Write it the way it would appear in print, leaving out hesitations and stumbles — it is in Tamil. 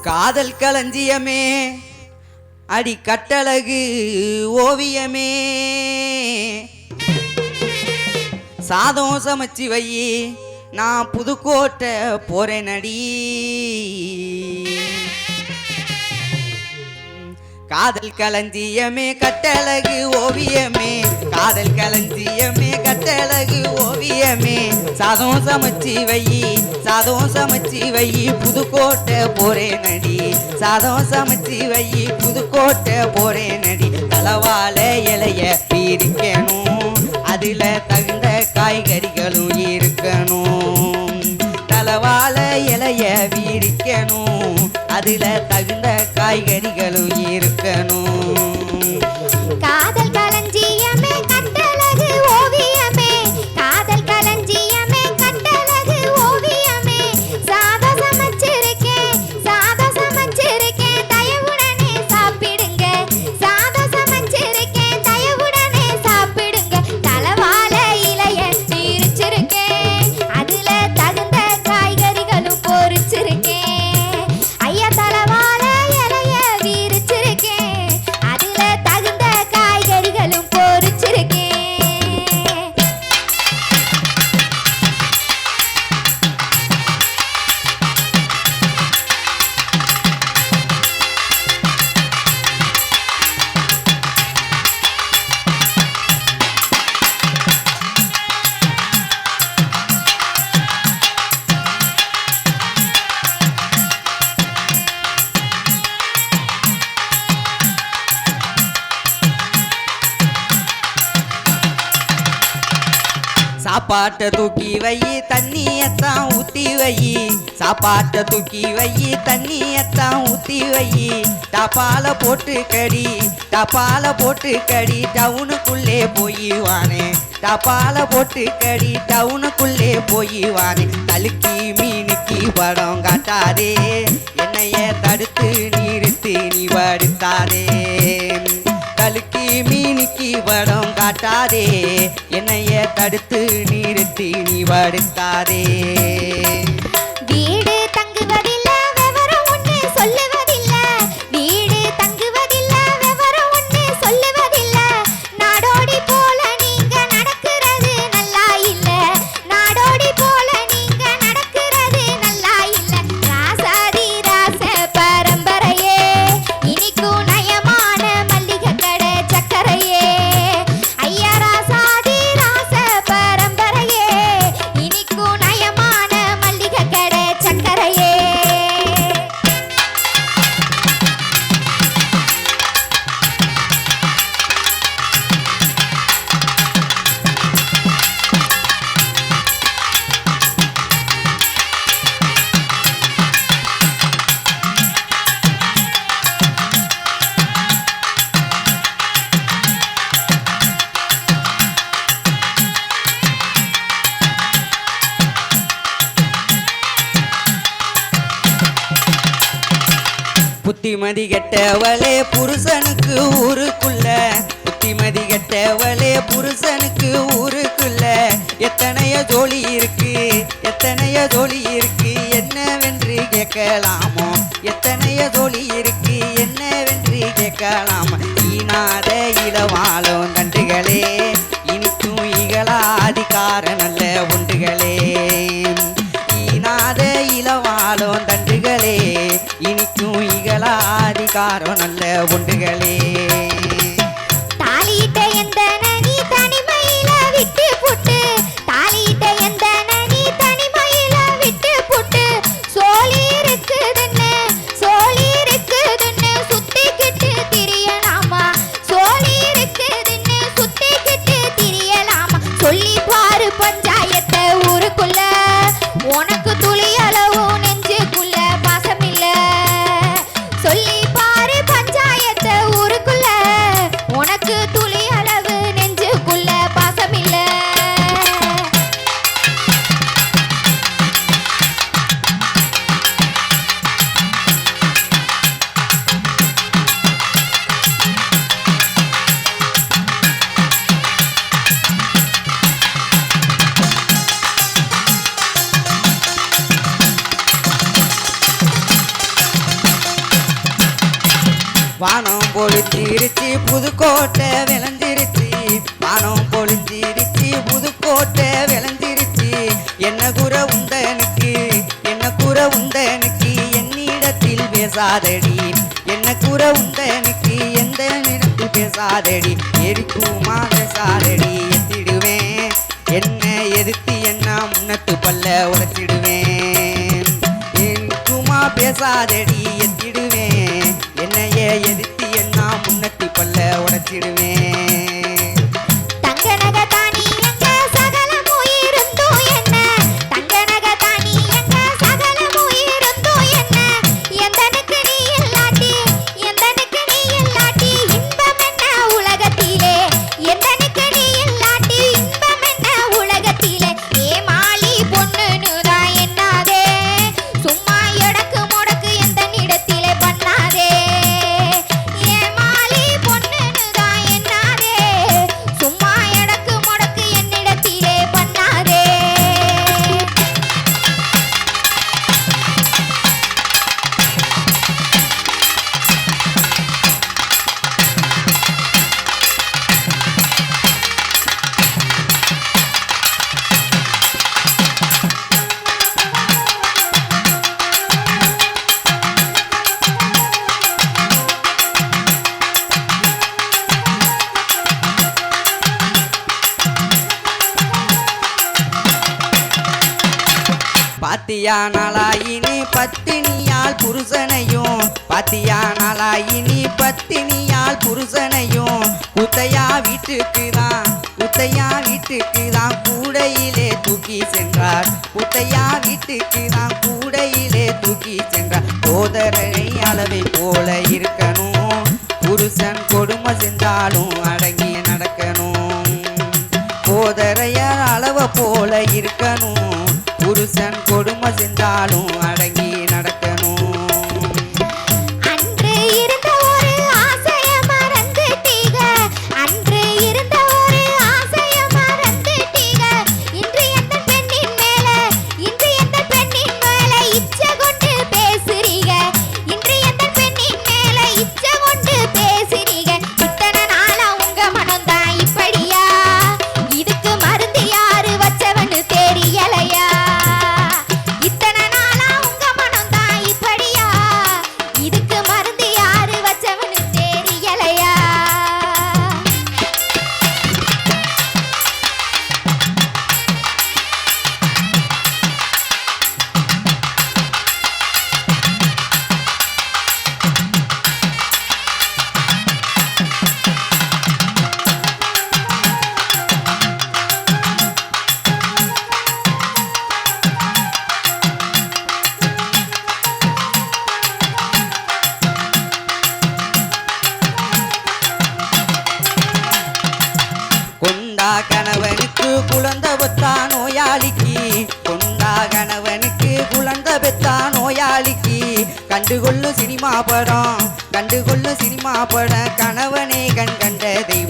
காதல் களஞ்சியமே அடி கட்டழகு ஓவியமே சாதம் சமைச்சு வை நான் புதுக்கோட்டை போறேன் அடி காதல் களஞ்சியமே கட்டழகு ஓவியமே காதல் களஞ்சியமே கட்டழகு ஓவியமே சாதம் சமைச்சு வை புதுக்கோட்டை போறேன் அடி சாதம் சமைச்சு வை புதுக்கோட்டை போறேன் அடி தலவாழ இலைய இருக்கணும் அதுல தகுந்த காய்கறிகளும் இருக்கணும் தலவாழ இலைய விரிக்கணும் அதுல தகுந்த காய்கறிகளும் இருக்கணும் காதல் களஞ்சியமே கட்டழகு ஓவியமே காதல் களஞ்சியமே கட்டழகு ஓவியமே சாதம் சமைச்சிருக்கேன் தயவுடனே சாப்பிடுங்க சாதம் சமைச்சிருக்கேன் தயவுடனே சாப்பிடுங்க தலவாழ இலைய விரிச்சிருக்கேன் அதுல தகுந்த காய்கறிகளும் பொரிச்சிருக்கேன் ஐயா தலவாழ இலைய விரிச்சிருக்கேன் அதுல தகுந்த காய்கறிகளும் பொரிச்சிருக்கேன் சாப்பாட்டை தூக்கி வை தண்ணியத்தான் ஊத்தி வை சாப்பாட்டை தூக்கி வை தண்ணியத்தான் ஊத்தி வை டப்பால போட்டு கடி டவுனுக்குள்ளே போய் வானே டப்பால போட்டு கடி டவுனுக்குள்ளே போய் வானே தலுக்கி மீனுக்கு படம் காட்டாதே என்னைய தடுத்து நிறுத்து நீ படுத்தாதே தலுக்கி மீனுக்கு படம் காட்டாதே என்னைய தடுத்து நிறுத்தி நீ படுத்தாதே வீடு தங்குவதில்ல விவரம் ஒண்ணு சொல்லுவதில்ல வீடு தங்குவதில்ல விவரம் ஒண்ணு சொல்லுவதில்ல நாடோடி போல நீங்க நடக்கிறது நல்லா இல்ல நாடோடி போல நீங்க நடக்கிறது நல்லா இல்ல ராசாதி ராச பரம்பரையே இனிக்கும் நயமான மல்லிகை கடை சக்கரையே ஐயா ராசாதி ராச பரம்பரையே இனிக்கும் நயமான மல்லிகை கடை சக்கரையே புத்திமதி கெட்டவளே புருஷனுக்கு ஊருக்குள்ள புத்திமதி கெட்டவளே புருஷனுக்கு ஊருக்குள்ள எத்தனைய ஜோலி இருக்கு என்னவென்று கேட்கலாமோ எத்தனைய ஜோலி இருக்கு என்னவென்று கேட்கலாமா ஈனாத இளவாழும் தண்டுகளே இனிக்கும் இகழாதிகார நல்ல ஒன்றுகளே ஈனாத இளவாழும் தண்டுகளே இனிக்கும் இகழாதிகாரம் நல்ல ஒன்றுகளே தாலியிட்ட எந்த நனி தனிமையில விட்டு புட்டு தாலியிட்ட எந்த நனி தனிமையில விட்டு புட்டு சோழி இருக்குதுன்னு சுத்திக்கிட்டு திரியலாமா சோழி இருக்குதுன்னு சுத்திக்கிட்டு திரியலாமா சொல்லி பாரு பஞ்சாயத்தை ஊருக்குள்ள உனக்கு துளி அளவு நெஞ்சுக்குள்ள பாசமில்ல சொல்லி பாரு பஞ்சாயத்தை ஊருக்குள்ள வானம் பொழிஞ்சிருச்சு புதுக்கோட்டை விளைஞ்சிருச்சு வானம் பொழிஞ்சிருச்சு புதுக்கோட்டை விளைஞ்சிருச்சு என்ன குறை உந்தனுக்கு என்னிடத்தில் பேசாதடி என்ன குறை உந்தனுக்கு எந்த இடத்தில் பேசாதடி எரிக்குமா பேசாதடி எத்திடுவேன் என்ன எதிர்த்து என்ன முன்னத்து பல்ல உடைச்சிடுவேன் எரிக்குமா பேசாதடி எத்திடுவேன் என்னைய எதிர்த்து என்ன முன்னத்து பல்ல உடைச்சிடுவேன் பாத்தியா நாளாயினி பத்தினியால் புருஷனையும் பாத்தியா நாளாயினி பத்தினியால் புருஷனையும் குத்தையா வீட்டுக்கு தான் கூடையிலே தூக்கி சென்றார் குத்தையா வீட்டுக்கு தான் கூடையிலே தூக்கி சென்றார் சோதரை அளவை போல இருக்கணும் புருஷன் கொடுமை செஞ்சாலும் அடங்கி நடக்கணும் சோதரைய அளவை போல இருக்கணும் புருஷன் கொடுமை செஞ்சாலும் அடங்கி நடக்கணும் அன்று இருந்த ஒரு ஆசைய மறந்துட்டீங்க அன்று இருந்த ஒரு ஆசைய மறந்துட்டீங்க இன்று எந்த பெண்ணின் மேல இச்சை கொண்டு பேசுறீங்க இன்று எந்த பெண்ணின் மேல இச்சை கொண்டு பேசுறீங்க இத்தனை நாளா உங்க மனம்தான் இப்படியா இதுக்கு மருந்து யாரு வச்சவன்னு தெரியலையா கணவனுக்கு குழந்தை பெத்தா நோயாளிக்கு கொண்டா கணவனுக்கு குழந்தை பெத்தா நோயாளிக்கு கண்டுகொள்ளு சினிமா படம் கணவனே கண் கண்ட தெய்வம்